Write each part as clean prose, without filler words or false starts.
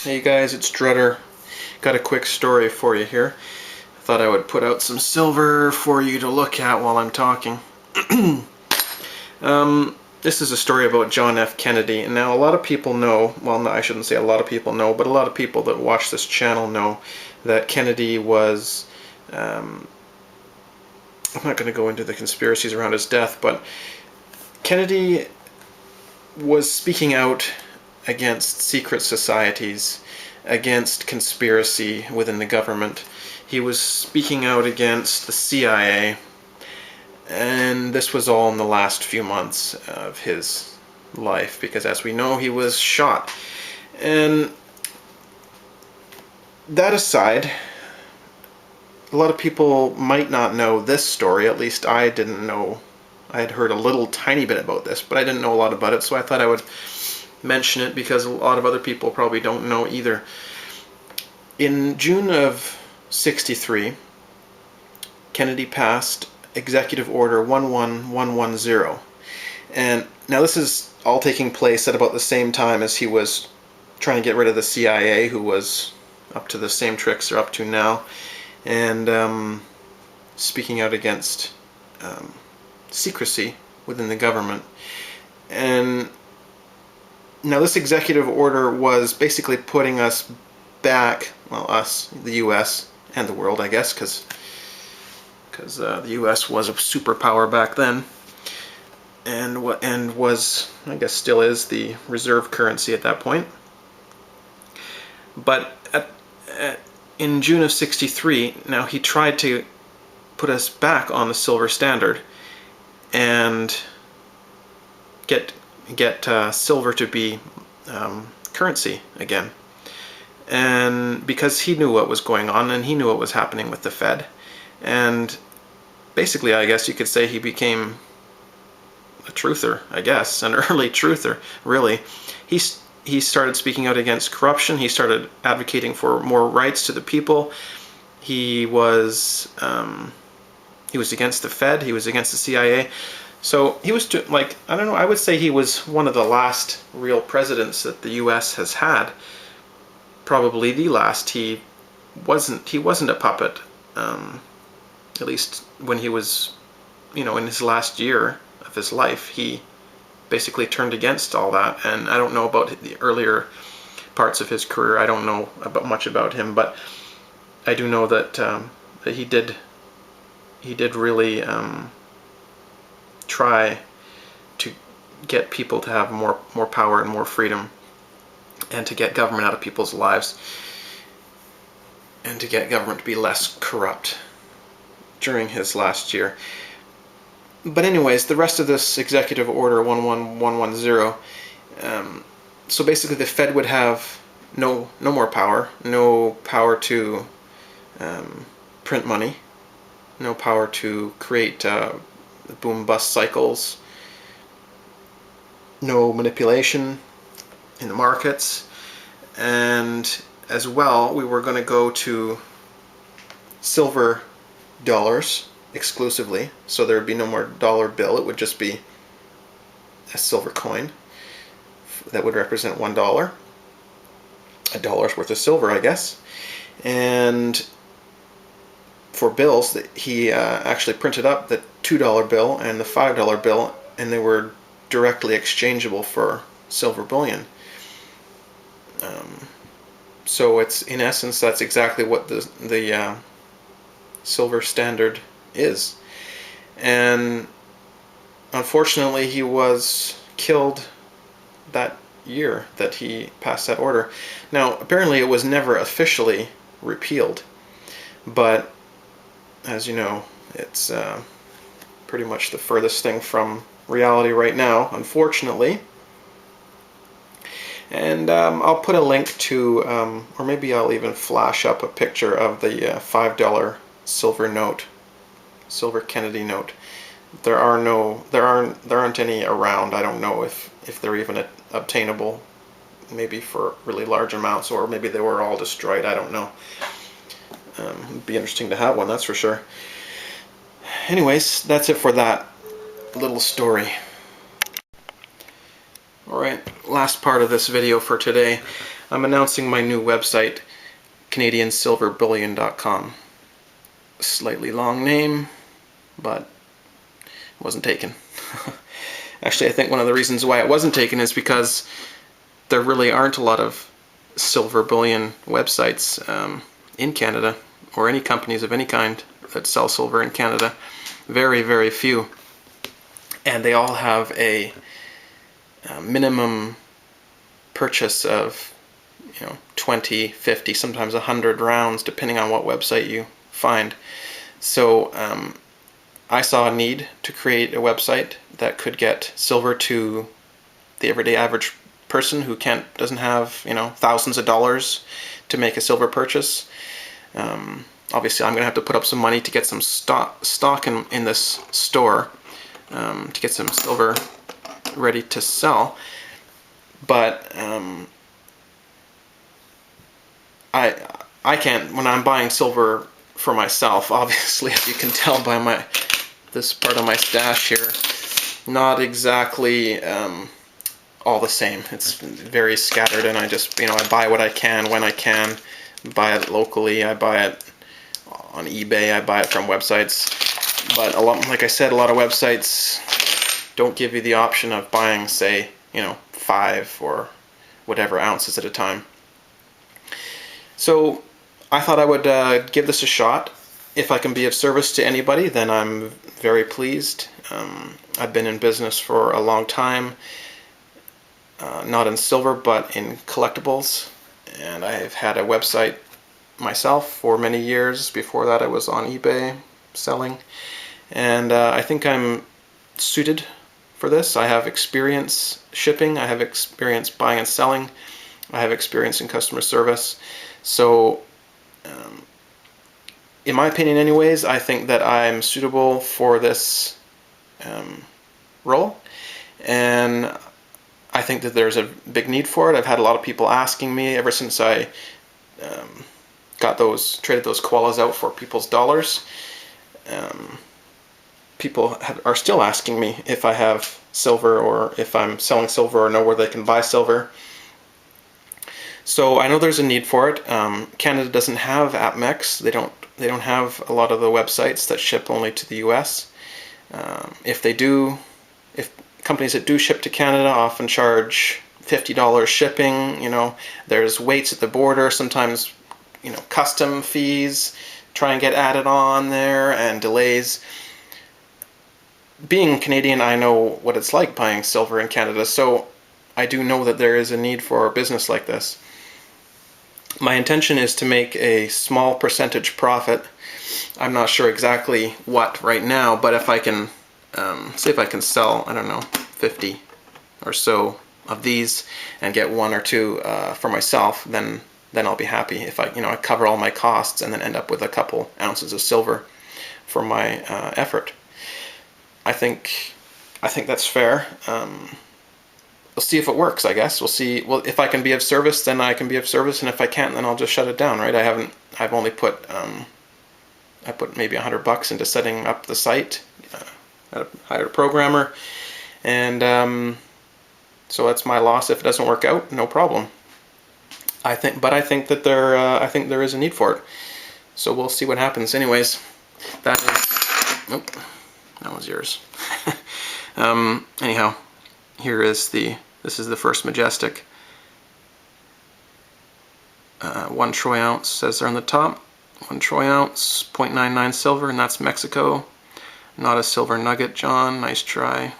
Hey guys, it's Drudder. Got a quick story for you here. I thought I would put out some silver for you to look at while I'm talking. This is a story about John F. Kennedy. And now a lot of people know, well, no, I shouldn't say a lot of people know, but a lot of people that watch this channel know that Kennedy was, I'm not going to go into the conspiracies around his death, but Kennedy was speaking out against secret societies, against conspiracy within the government. He was speaking out against the CIA, and this was all in the last few months of his life, because as we know, he was shot. And that aside, a lot of people might not know this story. At least I didn't know. I had heard a little tiny bit about this, but I didn't know a lot about it, so I thought I would mention it because a lot of other people probably don't know either. In June of '63, Kennedy passed Executive Order 11110. And now this is all taking place at about the same time as he was trying to get rid of the CIA, who was up to the same tricks they're up to now, and speaking out against secrecy within the government. And now this executive order was basically putting us back, well, us, the US, and the world, I guess, because the US was a superpower back then, and was, I guess, still is the reserve currency at that point. But in June of '63, now he tried to put us back on the silver standard and get silver to be currency again. And because he knew what was going on and he knew what was happening with the Fed, and basically, I guess you could say he became a truther, I guess, an early truther, really. He started speaking out against corruption. He started advocating for more rights to the people. He was against the Fed. He was against the CIA. So he was, like, I don't know, I would say he was one of the last real presidents that the US has had. Probably the last. He wasn't a puppet. At least when he was, in his last year of his life, he basically turned against all that. And I don't know about the earlier parts of his career. I don't know much about him, but I do know that that he did really try to get people to have more power and more freedom, and to get government out of people's lives, and to get government to be less corrupt during his last year. But anyways, the rest of this Executive Order 11110, so basically the Fed would have no more power, no power to print money, no power to create boom-bust cycles, no manipulation in the markets, and as well, we were going to go to silver dollars exclusively, so there would be no more dollar bill. It would just be a silver coin that would represent $1, a dollar's worth of silver, I guess. And for bills, he actually printed up the $2 bill and the $5 bill, and they were directly exchangeable for silver bullion. So it's, in essence, that's exactly what the silver standard is. And unfortunately, he was killed that year that he passed that order. Now, apparently it was never officially repealed, but as you know, it's pretty much the furthest thing from reality right now, unfortunately. And I'll put a link to, or maybe I'll even flash up a picture of the $5 silver note, silver Kennedy note. There aren't any around. I don't know if they're even obtainable, maybe for really large amounts, or maybe they were all destroyed. I don't know. It'd be interesting to have one, that's for sure. Anyways, that's it for that little story. Alright, last part of this video for today. I'm announcing my new website, CanadianSilverBullion.com. Slightly long name, but it wasn't taken. Actually, I think one of the reasons why it wasn't taken is because there really aren't a lot of silver bullion websites in Canada, or any companies of any kind that sell silver in Canada. Very, very few. And they all have a minimum purchase of 20, 50, sometimes 100 rounds, depending on what website you find. So I saw a need to create a website that could get silver to the everyday average person who doesn't have thousands of dollars to make a silver purchase. Obviously, I'm going to have to put up some money to get some stock in this store to get some silver ready to sell. But I can't, when I'm buying silver for myself, obviously, as you can tell by this part of my stash here, not exactly all the same. It's very scattered, and I just, I buy what I can when I can. Buy it locally, I buy it on eBay, I buy it from websites. But like I said, a lot of websites don't give you the option of buying, say, 5 or whatever ounces at a time. So I thought I would give this a shot. If I can be of service to anybody, then I'm very pleased. I've been in business for a long time, not in silver, but in collectibles. And I've had a website myself for many years. Before that, I was on eBay selling. And I think I'm suited for this. I have experience shipping. I have experience buying and selling. I have experience in customer service. So, in my opinion anyways, I think that I'm suitable for this role. And I think that there's a big need for it. I've had a lot of people asking me ever since I traded those koalas out for people's dollars. People are still asking me if I have silver, or if I'm selling silver, or know where they can buy silver. So I know there's a need for it. Canada doesn't have APMEX. They don't have a lot of the websites that ship only to the US. If companies that do ship to Canada often charge $50 shipping. There's waits at the border, sometimes custom fees try and get added on there, and delays. Being Canadian, I know what it's like buying silver in Canada, so I do know that there is a need for a business like this. My intention is to make a small percentage profit. I'm not sure exactly what right now, but if I can see if I can sell, 50 or so of these and get 1 or 2 for myself, then I'll be happy. If I cover all my costs and then end up with a couple ounces of silver for my effort. I think that's fair. We'll see if it works, I guess. We'll see. Well, if I can be of service, then I can be of service, and if I can't, then I'll just shut it down, right? I've only put I put maybe $100 into setting up the site. I hired a programmer, and so that's my loss if it doesn't work out. No problem. I think that there is a need for it. So we'll see what happens. Anyways, that was yours. Anyhow, this is the first Majestic. 1 troy ounce says there on the top. 1 troy ounce, 0.99 silver, and that's Mexico. Not a silver nugget, John. Nice try.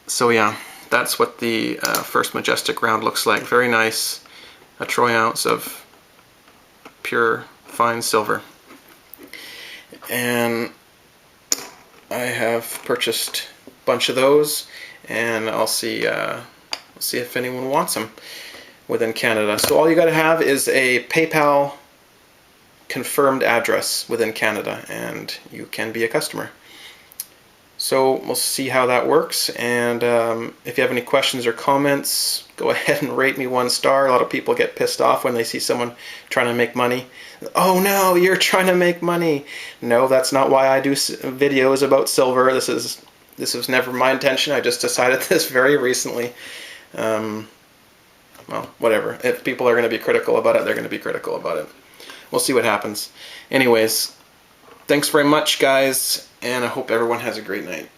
So yeah, that's what the first Majestic round looks like. Very nice. A troy ounce of pure fine silver. And I have purchased a bunch of those, and I'll see if anyone wants them within Canada. So all you got to have is a PayPal confirmed address within Canada, and you can be a customer. So we'll see how that works, and if you have any questions or comments, go ahead and rate me 1 star. A lot of people get pissed off when they see someone trying to make money. Oh no, you're trying to make money. No, that's not why I do videos about silver. This was never my intention. I just decided this very recently. well, whatever. If people are going to be critical about it, they're going to be critical about it. We'll see what happens. Anyways, thanks very much, guys, and I hope everyone has a great night.